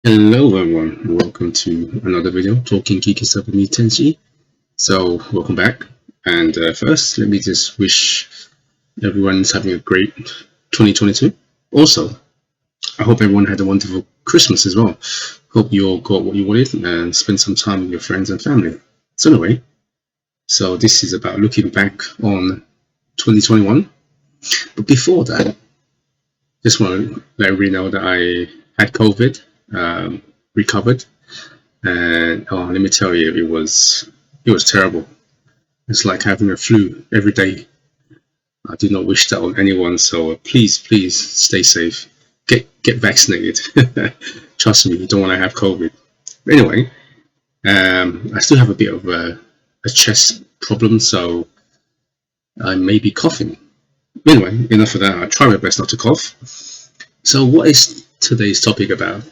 Hello everyone, welcome to another video talking geeky stuff with me Tenchi. So welcome back, and first let me just wish everyone's having a great 2022. Also, I hope everyone had a wonderful Christmas as well. Hope you all got what you wanted and spent some time with your friends and family. So anyway, so this is about looking back on 2021. But before that, just want to let everybody know that I had COVID, recovered. And oh, let me tell you, it was terrible. It's like having a flu every day. I do not wish that on anyone. So please stay safe. Get vaccinated. Trust me, you don't want to have COVID. But anyway, I still have a bit of a chest problem, so I may be coughing. Anyway, enough of that. I try my best not to cough. So what is today's topic about?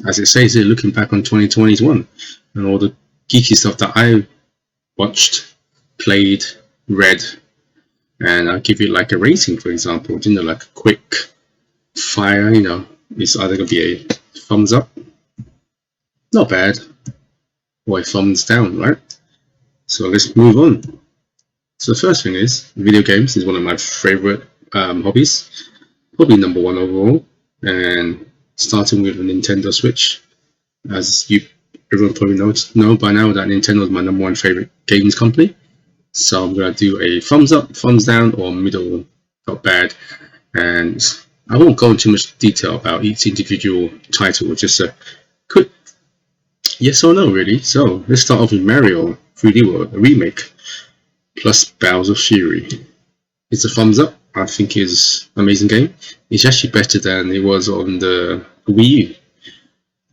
As it says here, looking back on 2021 and all the geeky stuff that I watched, played, read, and I'll give it like a rating, for example, like a quick fire, it's either going to be a thumbs up, not bad, or a thumbs down, right? So let's move on. So the first thing is, video games is one of my favorite hobbies, probably number one overall, and starting with a Nintendo Switch, as everyone probably know by now that Nintendo is my number one favorite games company. So I'm going to do a thumbs up, thumbs down, or middle, not bad. And I won't go into much detail about each individual title, just a quick yes or no, really. So let's start off with Mario 3D World, a remake, plus Bowser's Fury. It's a thumbs up. I think it's an amazing game. It's actually better than it was on the Wii U.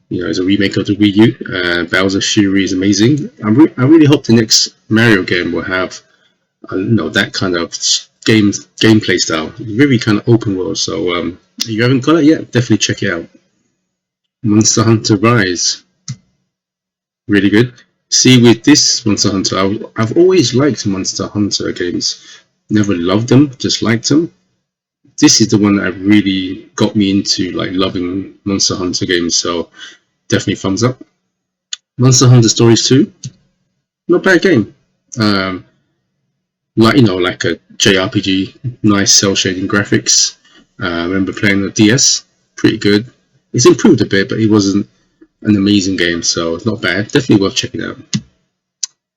It's a remake of the Wii U. Bowser's Fury is amazing. I really hope the next Mario game will have, that kind of gameplay style. Very kind of open world. So if you haven't got it yet, definitely check it out. Monster Hunter Rise, really good. See, with this Monster Hunter, I've always liked Monster Hunter games. Never loved them, just liked them. This is the one that really got me into like loving Monster Hunter games. So definitely thumbs up. Monster Hunter Stories 2, not bad game. Like a JRPG, nice cel shading graphics. I remember playing the DS, pretty good. It's improved a bit, but it wasn't an amazing game, so it's not bad. Definitely worth checking out.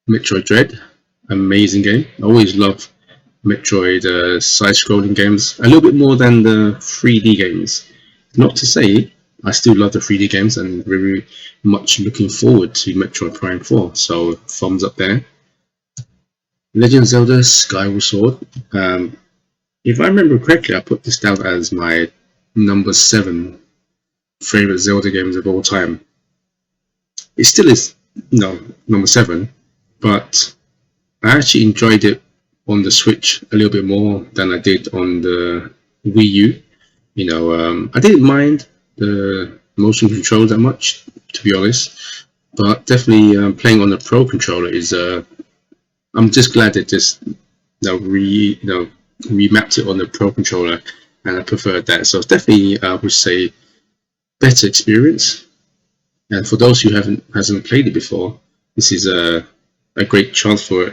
Metroid Dread, amazing game. I always love Metroid side-scrolling games, a little bit more than the 3D games. Not to say I still love the 3D games and very much looking forward to Metroid Prime 4, so thumbs up there. Legend of Zelda Skyward Sword. If I remember correctly, I put this down as my number 7 favorite Zelda games of all time. It still is, number 7, but I actually enjoyed it on the Switch a little bit more than I did on the Wii U. I didn't mind the motion controls that much, to be honest, but definitely playing on the Pro controller is. I'm just glad that just remapped it on the Pro controller, and I preferred that. So it's definitely, I would say, better experience. And for those who hasn't played it before, this is a great chance for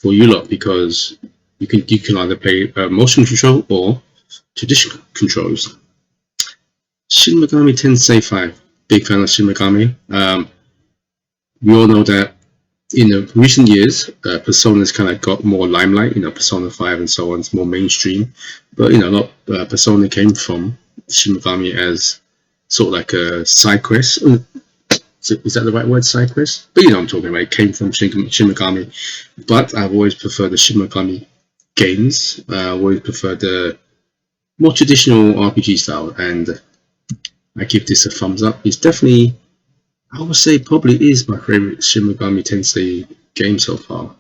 you lot, because you can either play motion control or traditional controls. Shin Megami Tensei 5, big fan of Shin Megami. We all know that in the recent years, Persona's kind of got more limelight. Persona 5 and so on. It's more mainstream, but a lot Persona came from Shin Megami as sort of like a side quest. Is that the right word, side quest? But what I'm talking about. It came from Shin Megami, but I've always preferred the Shin Megami games. I've always preferred the more traditional RPG style, and I give this a thumbs up. It's definitely, I would say, probably is my favorite Shin Megami Tensei game so far.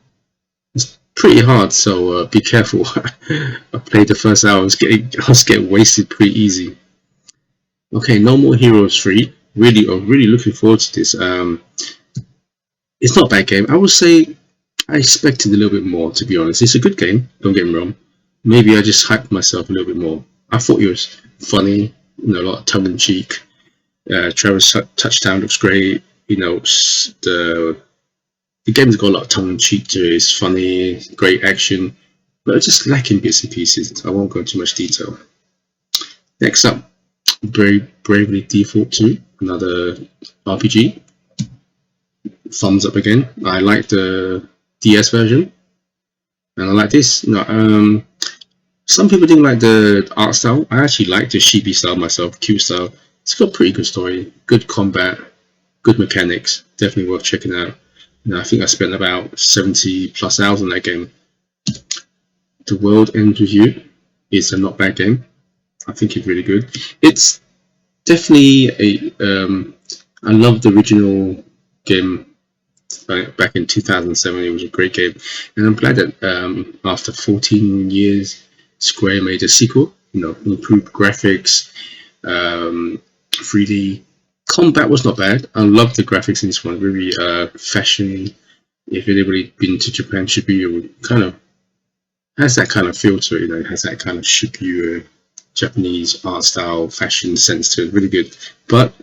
It's pretty hard, so be careful. I played the first hour, I was getting wasted pretty easy. Okay, No More Heroes 3. Really looking forward to this. It's not a bad game. I would say I expected a little bit more, to be honest. It's a good game, don't get me wrong. Maybe I just hyped myself a little bit more. I thought it was funny, a lot of tongue in cheek. Trevor's touchdown looks great. You know, the game's got a lot of tongue in cheek to it. It's funny, great action, but it's just lacking bits and pieces. I won't go into much detail. Next up, Bravely Default 2, another RPG. Thumbs up again. I like the DS version, and I like this. Some people didn't like the art style. I actually like the sheepy style myself, cute style. It's got a pretty good story, good combat, good mechanics. Definitely worth checking out. I think I spent about 70 plus hours on that game. The World Ends With You is a not bad game. I think it's really good. It's definitely I love the original game back in 2007. It was a great game, and I'm glad that after 14 years, Square made a sequel. Improved graphics, 3D combat was not bad. I love the graphics in this one. Very fashion. If anybody been to Japan, Shibuya kind of has that kind of feel to it. It has that kind of Shibuya Japanese art style, fashion sense to it. Really good, but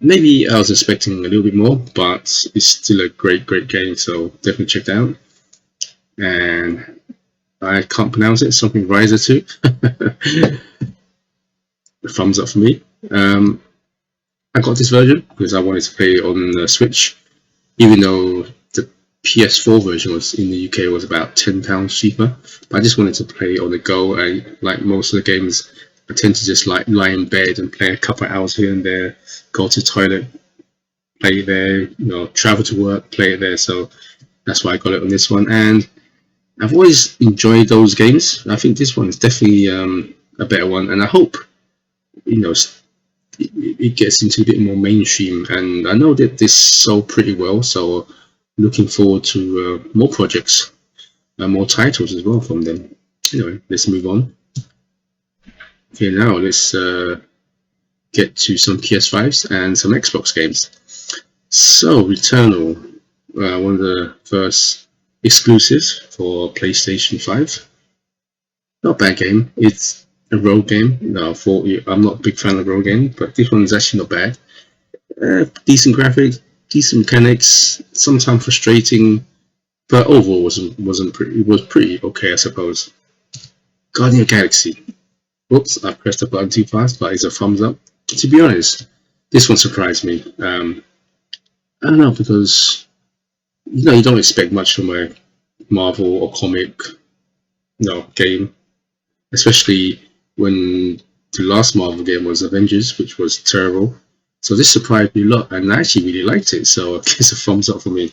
maybe I was expecting a little bit more, but it's still a great game, so definitely check it out. And I can't pronounce it, something Riser 2. Thumbs up for me. I got this version because I wanted to play it on the Switch, even though the PS4 version was in the UK was about £10 cheaper. But I just wanted to play it on the go. And like most of the games, I tend to just like lie in bed and play a couple of hours here and there, go to the toilet, play it there, travel to work, play it there. So that's why I got it on this one. And I've always enjoyed those games. I think this one is definitely a better one. And I hope, it gets into a bit more mainstream. And I know that this sold pretty well. So looking forward to more projects and more titles as well from them. Anyway, let's move on. Okay, now let's get to some PS5s and some Xbox games. So, Returnal, one of the first exclusives for PlayStation 5. Not a bad game. It's a rogue game. I'm not a big fan of rogue games, but this one is actually not bad. Decent graphics, decent mechanics, sometimes frustrating, but overall it was pretty okay, I suppose. Guardian of the Galaxy. Whoops, I pressed the button too fast, but it's a thumbs up. To be honest, this one surprised me. I don't know, because you don't expect much from a Marvel or comic game, especially when the last Marvel game was Avengers, which was terrible. So this surprised me a lot, and I actually really liked it. So it's a thumbs up for me.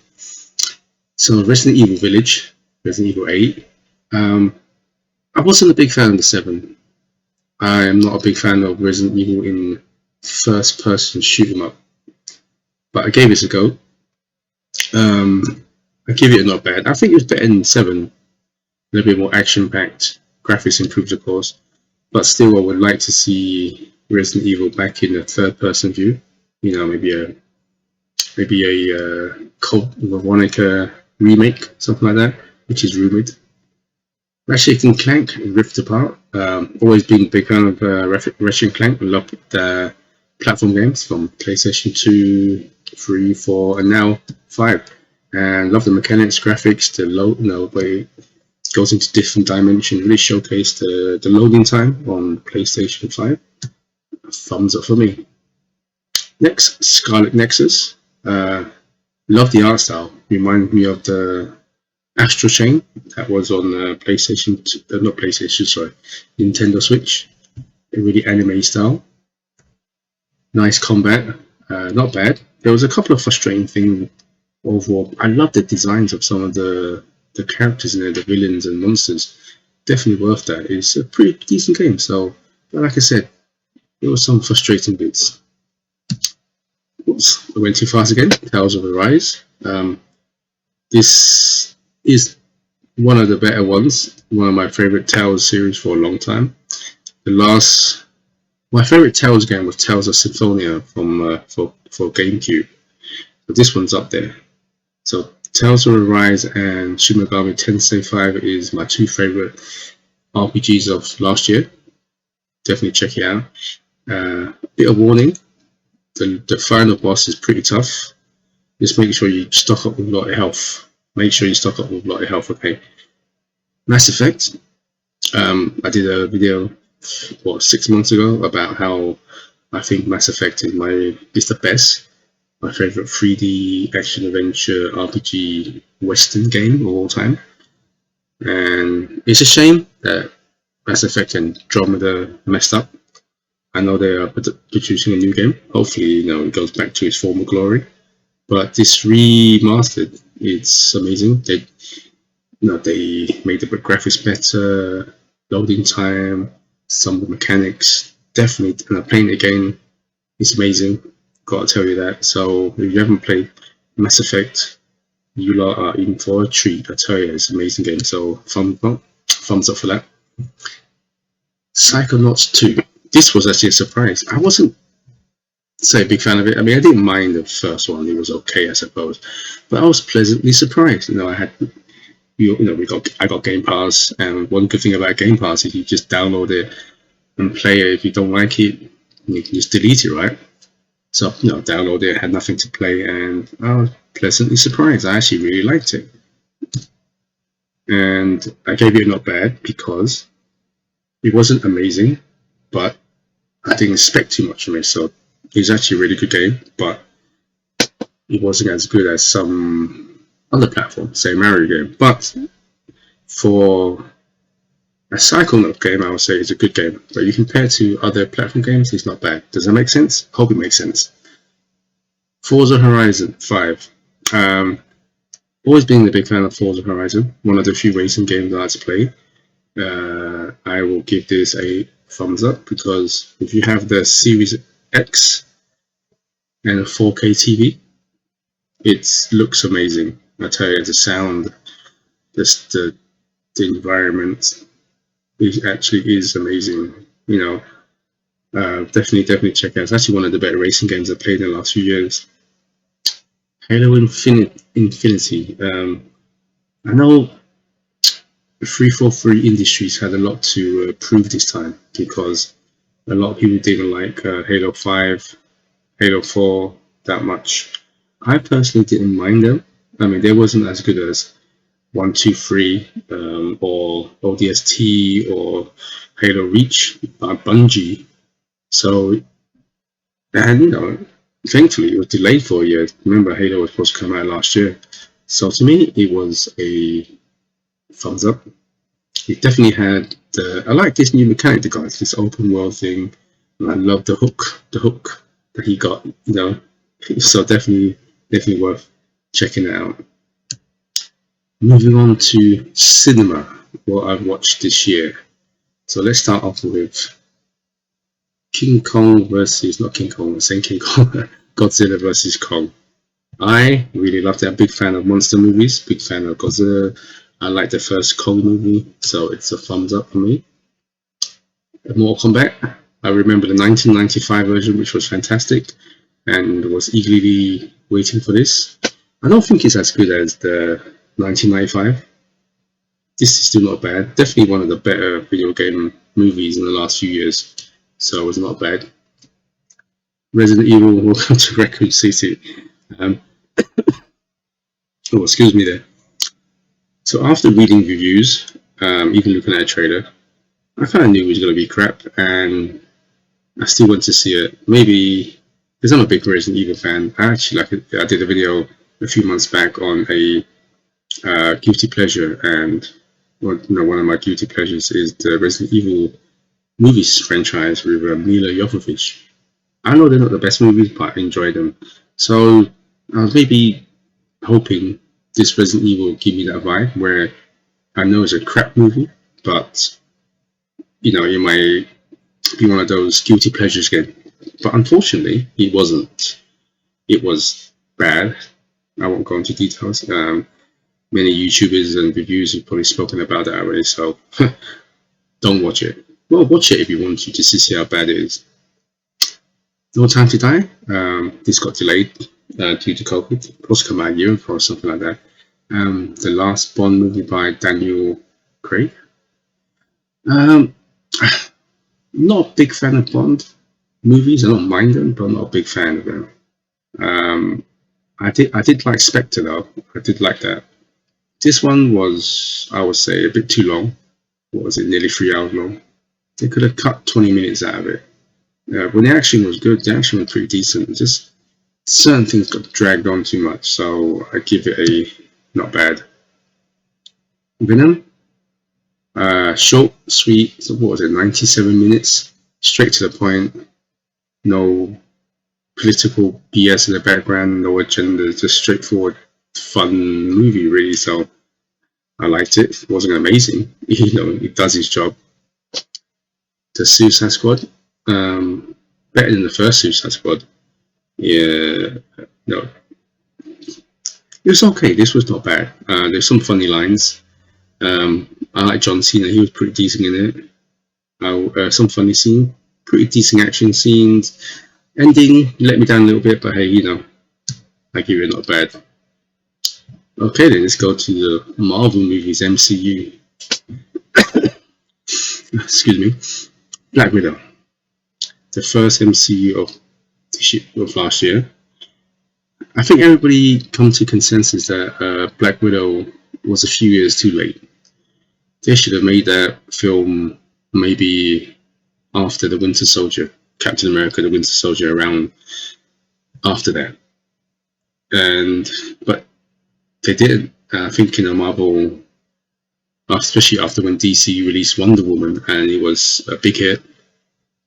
So Resident Evil Village, Resident Evil 8. I wasn't a big fan of the 7. I am not a big fan of Resident Evil in first-person shoot 'em up, but I gave it a go. I give it a not bad. I think it was better than 7. A little bit more action-packed. Graphics improved, of course, but still, I would like to see Resident Evil back in a third-person view. Maybe a Code Veronica remake, something like that, which is rumored. Ratchet and Clank, Rift Apart. Always been a big fan of Ratchet and Clank. Love the platform games from PlayStation 2, 3, 4, and now 5. And love the mechanics, graphics, the way it goes into different dimensions. Really showcased the loading time on PlayStation 5. Thumbs up for me. Next, Scarlet Nexus. Love the art style. Reminds me of the Astral Chain that was on PlayStation, not PlayStation, sorry, Nintendo Switch. A really anime style. Nice combat, not bad. There was a couple of frustrating things overall. I love the designs of some of the characters in there, the villains and monsters. Definitely worth that. It's a pretty decent game. So, but like I said, there were some frustrating bits. Oops, I went too fast again. Tales of Arise. This is one of the better ones. One of my favorite Tales series for a long time. My favorite Tales game was Tales of Symphonia from for GameCube. But this one's up there. So Tales of Arise and Shin Megami Tensei 5 is my two favorite RPGs of last year. Definitely check it out. Bit of warning. the final boss is pretty tough. Just make sure you stock up with a lot of health. Make sure you stock up with a lot of health. Okay. Mass Effect. I did a video 6 months ago about how I think Mass Effect is the best. My favorite 3D action adventure RPG Western game of all time. And it's a shame that Mass Effect and Andromeda messed up. I know they are producing a new game. Hopefully, it goes back to its former glory. But this remastered, it's amazing. They made the graphics better, loading time, some of the mechanics. Definitely, and playing the game is amazing. Gotta tell you that. So if you haven't played Mass Effect, you lot are in for a treat. I tell you, it's an amazing game. So thumbs up for that. Psychonauts 2. This was actually a surprise. I wasn't a big fan of it. I mean, I didn't mind the first one. It was okay, I suppose. But I was pleasantly surprised. I got Game Pass, and one good thing about Game Pass is you just download it and play it. If you don't like it, you can just delete it, right? So, download it, had nothing to play, and I was pleasantly surprised. I actually really liked it. And I gave it not bad because it wasn't amazing, but I didn't expect too much from it. So it was actually a really good game, but it wasn't as good as some other platforms, say Mario game. But for a Psychonaut game, I would say it's a good game. But you compare to other platform games, it's not bad. Does that make sense? Hope it makes sense. Forza Horizon 5. Always been a big fan of Forza Horizon. One of the few racing games I like to play. I will give this a thumbs up because if you have the Series X and a 4K TV, it looks amazing. I tell you, the sound, just the environment, it actually is amazing. Definitely check it out. It's actually one of the better racing games I've played in the last few years. Halo Infinity. I know 343 Industries had a lot to prove this time because a lot of people didn't like Halo 5, Halo 4 that much. I personally didn't mind them. I mean, they wasn't as good as 1, 2, 3 or ODST or Halo Reach by Bungie. So, and thankfully it was delayed for a year. Remember, Halo was supposed to come out last year. So to me, it was a thumbs up. It definitely had I like this new mechanic they got, this open world thing. And I love the hook that he got, So definitely worth checking it out. Moving on to cinema, what I've watched this year. So let's start off with King Kong versus, not King Kong, I'm saying King Kong, Godzilla versus Kong. I really loved it. I'm a big fan of monster movies, big fan of Godzilla. I like the first Kong movie, so it's a thumbs up for me. Mortal Kombat, I remember the 1995 version, which was fantastic, and was eagerly waiting for this. I don't think it's as good as the 1995. This is still not bad. Definitely one of the better video game movies in the last few years, so it was not bad. Resident Evil, Welcome to Raccoon City. Excuse me there. So after reading reviews, even looking at a trailer, I kind of knew it was going to be crap, and I still went to see it. Maybe because I'm a big Resident Evil fan. I actually I did a video a few months back on a guilty pleasure, and one of my guilty pleasures is the Resident Evil movies franchise with Mila Jovovich. I know they're not the best movies, but I enjoy them. So I was maybe hoping this Resident Evil will give me that vibe where I know it's a crap movie, but it might be one of those guilty pleasures again. But unfortunately, it wasn't. It was bad. I won't go into details. Many YouTubers and reviewers have probably spoken about that already, so don't watch it. Well, watch it if you want to, just to see how bad it is. No Time to Die. This got delayed due to COVID. It was supposed to come out a year ago or something like that. The last Bond movie by Daniel Craig. Not a big fan of Bond. movies. I don't mind them, but I'm not a big fan of them. I did like Spectre though. I did like that. This one was, I would say, a bit too long. What was it? Nearly 3 hours long. They could have cut 20 minutes out of it. When the action was good, the action was pretty decent. Just certain things got dragged on too much, so I give it a not bad. Venom, short, sweet. So what was it? 97 minutes, straight to the point. No political BS in the background, no agenda. Just straightforward, fun movie, really. So I liked it. It wasn't amazing, it does its job. The Suicide Squad, better than the first Suicide Squad. Yeah, no, it was okay. This was not bad. There's some funny lines. I like John Cena. He was pretty decent in it. Some funny scene, pretty decent action scenes. Ending let me down a little bit, but hey, I give it not bad. Okay, then let's go to the Marvel movies, MCU. Excuse me. Black Widow, the first MCU of last year. I think everybody come to consensus that Black Widow was a few years too late. They should have made that film maybe after the Winter Soldier, Captain America, the Winter Soldier, around after that. But they didn't. I think Marvel, especially after when DC released Wonder Woman and it was a big hit,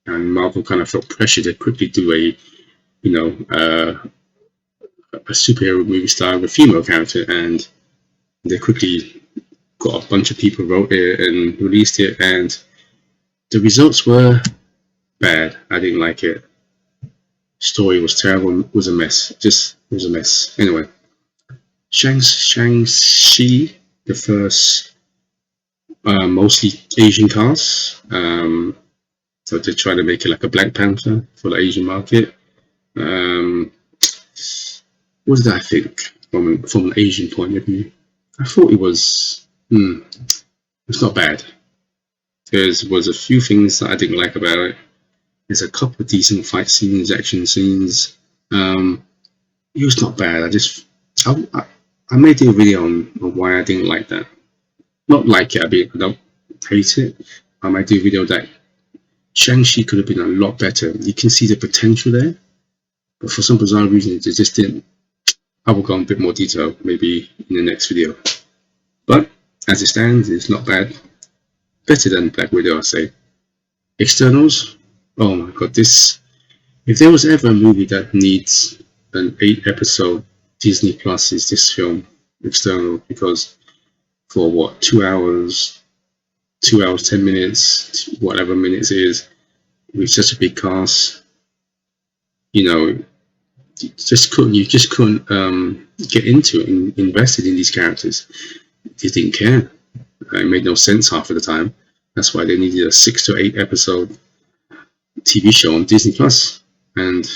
and Marvel kind of felt pressure to quickly do a superhero movie star with a female character, and they quickly got a bunch of people wrote it and released it, and the results were bad. I didn't like it. Story was terrible. It was a mess. It was a mess. Anyway, Shang-Chi, the first mostly Asian cast. So they try to make it like a Black Panther for the Asian market. What did I think from an Asian point of view? I thought it was it's not bad. There was a few things that I didn't like about it. There's a couple of decent fight scenes, action scenes. It was not bad. I made a video on why I didn't like that. Not like it, I don't hate it. I might do a video that Shang-Chi could have been a lot better. You can see the potential there, but for some bizarre reason, it just didn't. I will go in a bit more detail maybe in the next video. But as it stands, it's not bad. Better than Black Widow, I say. Externals, oh my god, if there was ever a movie that needs an 8-episode Disney Plus, is this film, External, because for what, 2 hours, 10 minutes, whatever minutes it is, with such a big cast, you just couldn't get into it and invested in these characters. You didn't care. It made no sense half of the time. That's why they needed a 6 to 8 episode TV show on Disney Plus. And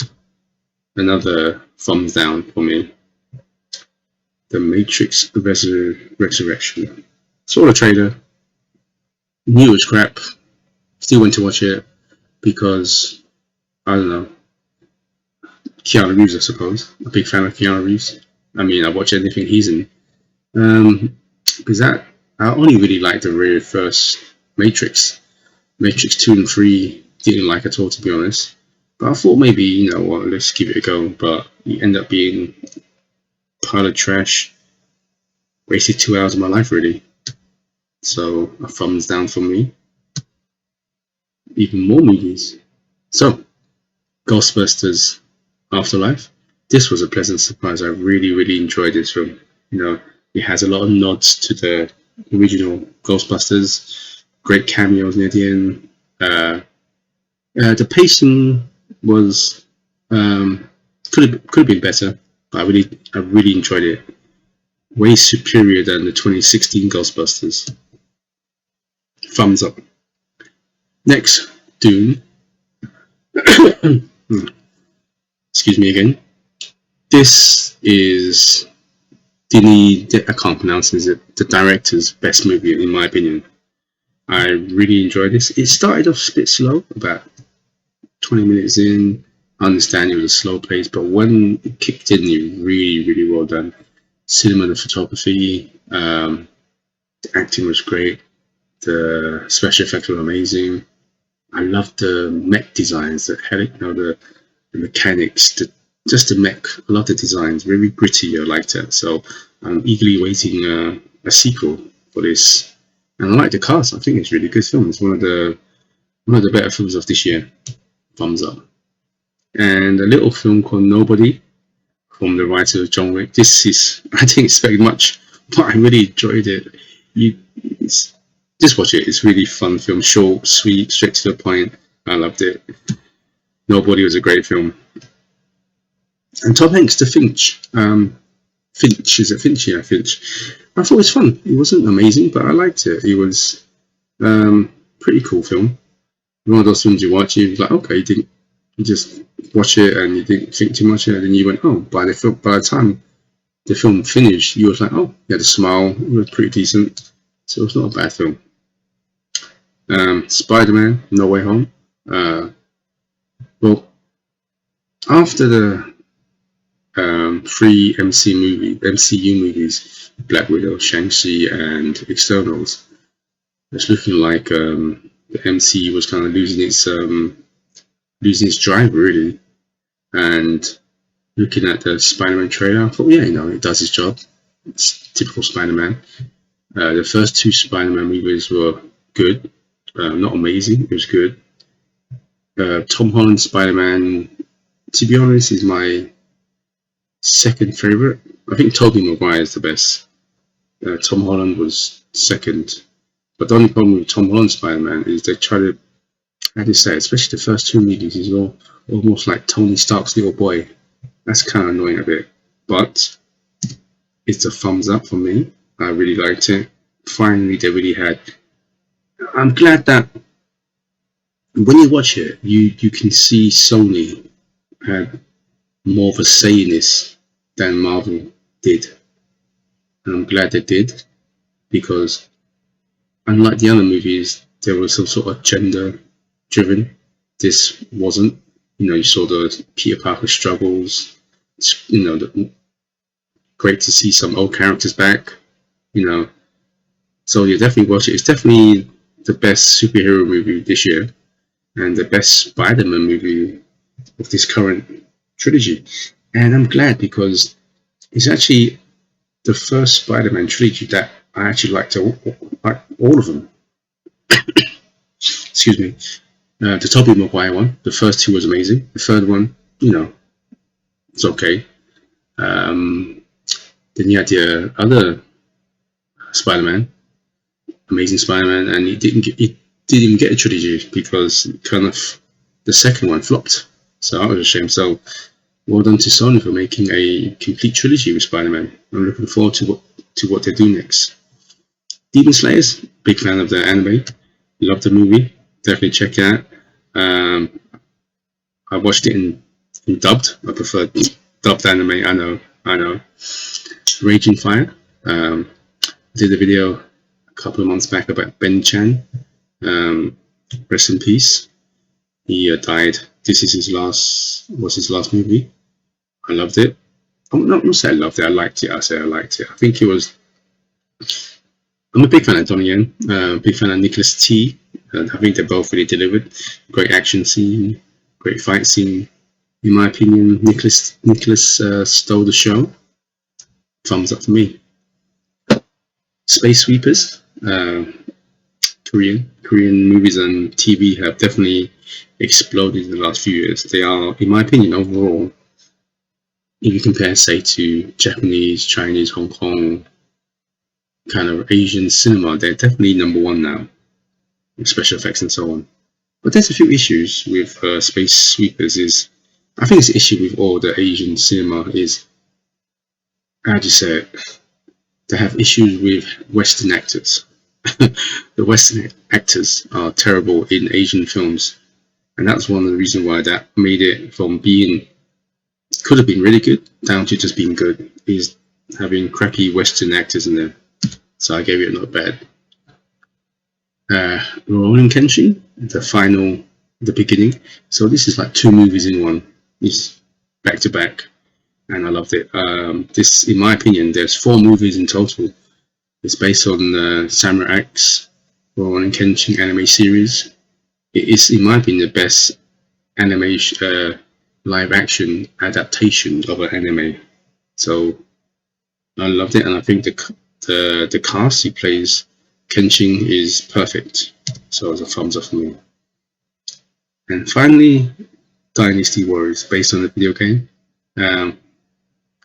another thumbs down for me. The Matrix Resurrection. Saw the trailer. Knew it was crap. Still went to watch it because, I don't know, Keanu Reeves, I suppose. A big fan of Keanu Reeves. I mean, I watch anything he's in. Because I only really liked the very first Matrix. Matrix 2 and 3 didn't like at all, to be honest. But I thought maybe, let's give it a go. But it ended up being a pile of trash. Wasted 2 hours of my life, really. So, a thumbs down for me. Even more movies. So, Ghostbusters Afterlife. This was a pleasant surprise. I really, really enjoyed this film. It has a lot of nods to the original Ghostbusters. Great cameos near the end. The pacing was could have been better, but I really enjoyed it. Way superior than the 2016 Ghostbusters. Thumbs up. Next, Dune. Excuse me again. This is I can't pronounce it. The director's best movie, in my opinion. I really enjoyed this. It started off a bit slow, about 20 minutes in, I understand it was a slow pace, but when it kicked in, it really, really well done. Cinema and photography, the acting was great, the special effects were amazing. I loved the mech designs, the mechanics, just the mech. I love the designs, very gritty. I liked it. So I'm eagerly waiting a sequel for this. And I like the cast. I think it's a really good film. It's one of the better films of this year. Thumbs up. And a little film called Nobody from the writer of John Wick. This is I didn't expect much, but I really enjoyed it. You just watch it. It's a really fun film, short, sweet, straight to the point. I loved it. Nobody was a great film. And Tom Hanks, the Finch. Finch, is it Finch? Yeah, Finch. I thought it was fun. It wasn't amazing, but I liked it. It was pretty cool film. One of those films you watch, you're like, okay, you just watch it and you didn't think too much of it, and then you went, oh, by the time the film finished, you was like, oh, you had a smile, it was pretty decent. So it was not a bad film. Spider-Man, No Way Home. Well, after the three MCU movies, Black Widow, Shang-Chi, and Externals, it's looking like the MCU was kind of losing its drive, really. And looking at the Spider-Man trailer, I thought, yeah, it does its job. It's typical Spider-Man. The first two Spider-Man movies were good, not amazing. It was good. Tom Holland Spider-Man, to be honest, is my second favorite. I think Tobey Maguire is the best. Tom Holland was second. But the only problem with Tom Holland Spider-Man is they try to, how do you say, especially the first two movies, he's almost like Tony Stark's little boy. That's kind of annoying a bit. But it's a thumbs up for me. I really liked it. Finally, they really had. I'm glad that when you watch it, you can see Sony had more of a say in this than Marvel did. And I'm glad they did, because unlike the other movies, there was some sort of gender driven. This wasn't. You saw the Peter Parker struggles. Great to see some old characters back. So yeah, definitely watch it. It's definitely the best superhero movie this year, and the best Spider-Man movie of this current trilogy. And I'm glad, because it's actually the first Spider-Man trilogy that I actually liked all of them. Excuse me. The Tobey Maguire one, the first two was amazing. The third one, it's okay. Then you had the other Spider-Man, Amazing Spider-Man, and it didn't even get a trilogy, because kind of the second one flopped. So that was a shame. So well done to Sony for making a complete trilogy with Spider-Man. I'm looking forward to what they do next. Demon Slayers, big fan of the anime. Love the movie. Definitely check it out. I watched it in dubbed. I prefer dubbed anime. I know. Raging Fire. Did a video a couple of months back about Ben Chan. Rest in peace. He died. This is his last movie. I loved it. I'm not gonna say I loved it. I liked it. I liked it. I think it was. I'm a big fan of Donnie Yen. Big fan of Nicholas T. I think they both really delivered. Great action scene, great fight scene. In my opinion, Nicholas stole the show. Thumbs up for me. Space Sweepers. Korean movies and TV have definitely exploded in the last few years. They are, in my opinion, overall, if you compare, say, to Japanese, Chinese, Hong Kong, kind of Asian cinema, they're definitely number one now, with special effects and so on. But there's a few issues with Space Sweepers. I think it's an issue with all the Asian cinema is, how do you say it? They have issues with Western actors. The Western actors are terrible in Asian films, and that's one of the reasons why that made it from being could have been really good down to just being good, is having crappy Western actors in there. So I gave it not bad. Rurouni Kenshin, the final the beginning. So this is like 2 movies in one. It's back to back, and I loved it. This, in my opinion, there's 4 movies in total. It's based on Samurai X Rurouni Kenshin anime series. It is, in my opinion, the best animation live action adaptation of an anime. So I loved it, and I think the cast he plays Kenshin is perfect. So it's a thumbs up for me. And finally, Dynasty Warriors, based on the video game.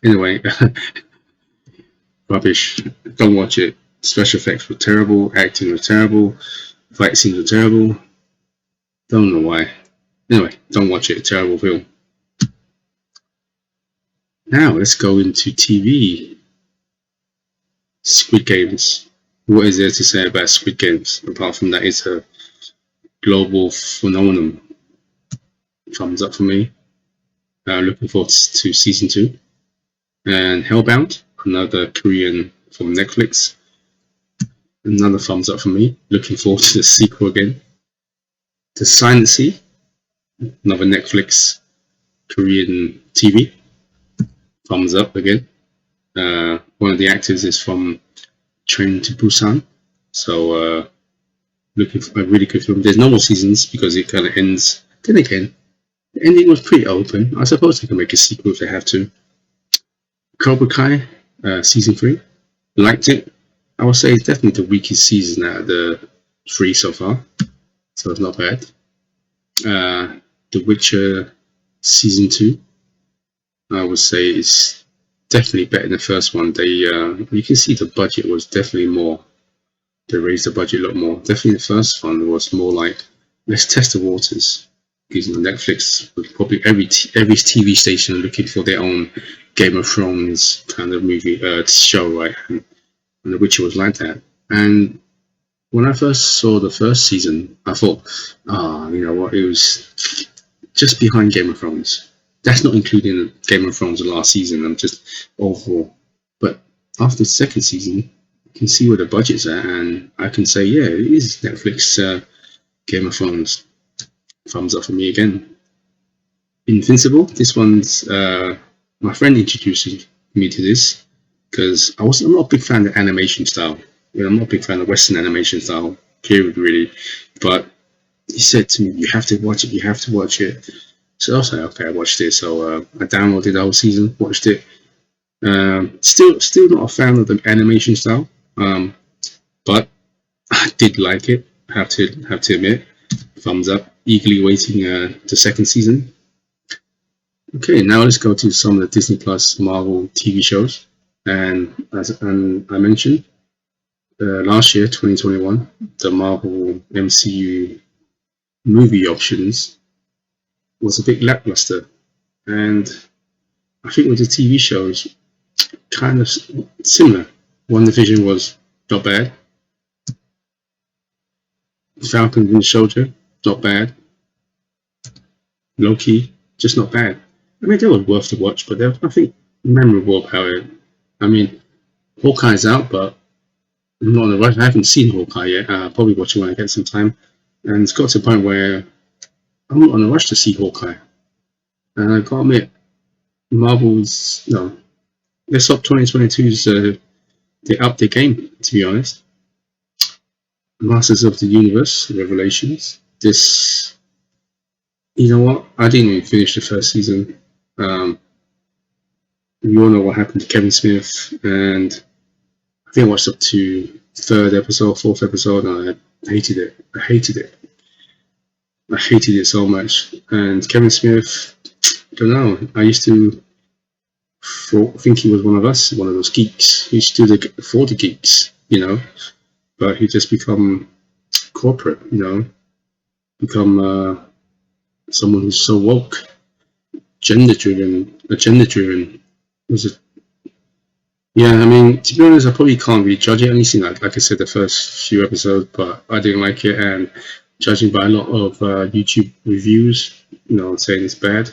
Anyway, rubbish. Don't watch it. Special effects were terrible. Acting was terrible. Fight scenes were terrible. Don't know why. Anyway, don't watch it. Terrible film. Now let's go into TV. Squid Games. What is there to say about Squid Games apart from that it's a global phenomenon? Thumbs up for me. Looking forward to season 2. And Hellbound, another Korean from Netflix. Another thumbs up for me. Looking forward to the sequel again. The Silent Sea, another Netflix Korean TV. Thumbs up again. One of the actors is from Train to Busan, so looking for a really good film. There's no more seasons because it kind of ends. Then again, the ending was pretty open. I suppose they can make a sequel if they have to. Cobra Kai, season 3, liked it. I would say it's definitely the weakest season out of the 3 so far, so it's not bad. The Witcher season 2, I would say it's definitely better than the first one. They you can see the budget was definitely more. They raised the budget a lot more. Definitely the first one was more like, let's test the waters. Because Netflix, probably every TV station looking for their own Game of Thrones kind of movie show, right? And The Witcher was like that. And when I first saw the first season, I thought, you know what? It was just behind Game of Thrones. That's not including Game of Thrones the last season. I'm just overall. But after the second season, you can see where the budget's at, and I can say, yeah, it is Netflix Game of Thrones. Thumbs up for me again. Invincible. This one's my friend introduced me to this because I'm not a big fan of animation style. You know, I'm not a big fan of Western animation style, period, really. But he said to me, "You have to watch it. You have to watch it." So I was like, "Okay, I watched it." So I downloaded the whole season, watched it. Still not a fan of the animation style, but I did like it. Have to admit, thumbs up. Eagerly waiting the second season. Okay, now let's go to some of the Disney Plus Marvel TV shows. And as I mentioned, last year, 2021, the Marvel MCU movie options was a bit lackluster. And I think with the TV shows, kind of similar. WandaVision was not bad. Falcon and the Soldier, not bad. Loki, just not bad. I mean, they were worth the watch, but there was nothing memorable about it. I mean, Hawkeye's out, but I'm not on the rush. I haven't seen Hawkeye yet. I'll probably watch it when I get some time. And it's got to a point where I'm not on a rush to see Hawkeye. And I gotta admit, Marvel's, no, let's hope 2022's, they upped their game, to be honest. Masters of the Universe, Revelations. This, you know what? I didn't even finish the first season. We all know what happened to Kevin Smith, and I think I watched up to 3rd episode, 4th episode, and I hated it. I hated it so much. And Kevin Smith, I don't know. I used to think he was one of us, one of those geeks. He used to do it for the geeks, you know. But he just become corporate, you know. Become someone who's so woke, agenda driven. Was it? Yeah, I mean, to be honest, I probably can't really judge it. Only seen like I said, the first few episodes, but I didn't like it. And judging by a lot of YouTube reviews, you know, saying it's bad,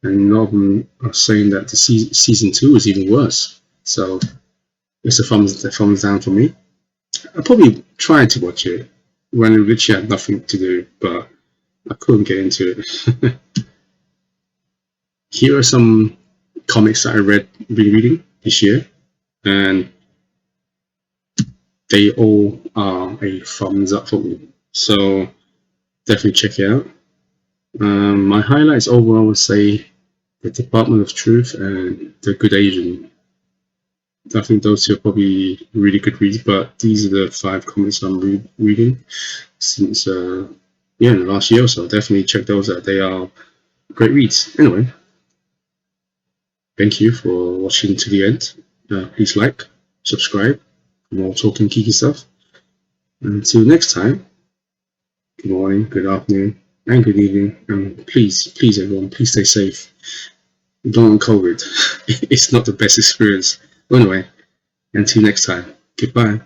and a lot of them are saying that the season 2 is even worse. So it's a thumbs down for me. I probably tried to watch it when I literally had nothing to do, but I couldn't get into it. Here are some comics that I been reading this year, and they all are a thumbs up for me. So definitely check it out. My highlights overall would say The Department of Truth and The Good Asian. I think those two are probably really good reads, but these are the 5 comics I'm reading since the last year or so. Definitely check those out. They are great reads. Anyway, thank you for watching to the end. Please like, subscribe for more talking geeky stuff. Until next time, good morning, good afternoon, and good evening. And please everyone, please stay safe. Don't want COVID. It's not the best experience. But anyway, until next time, goodbye.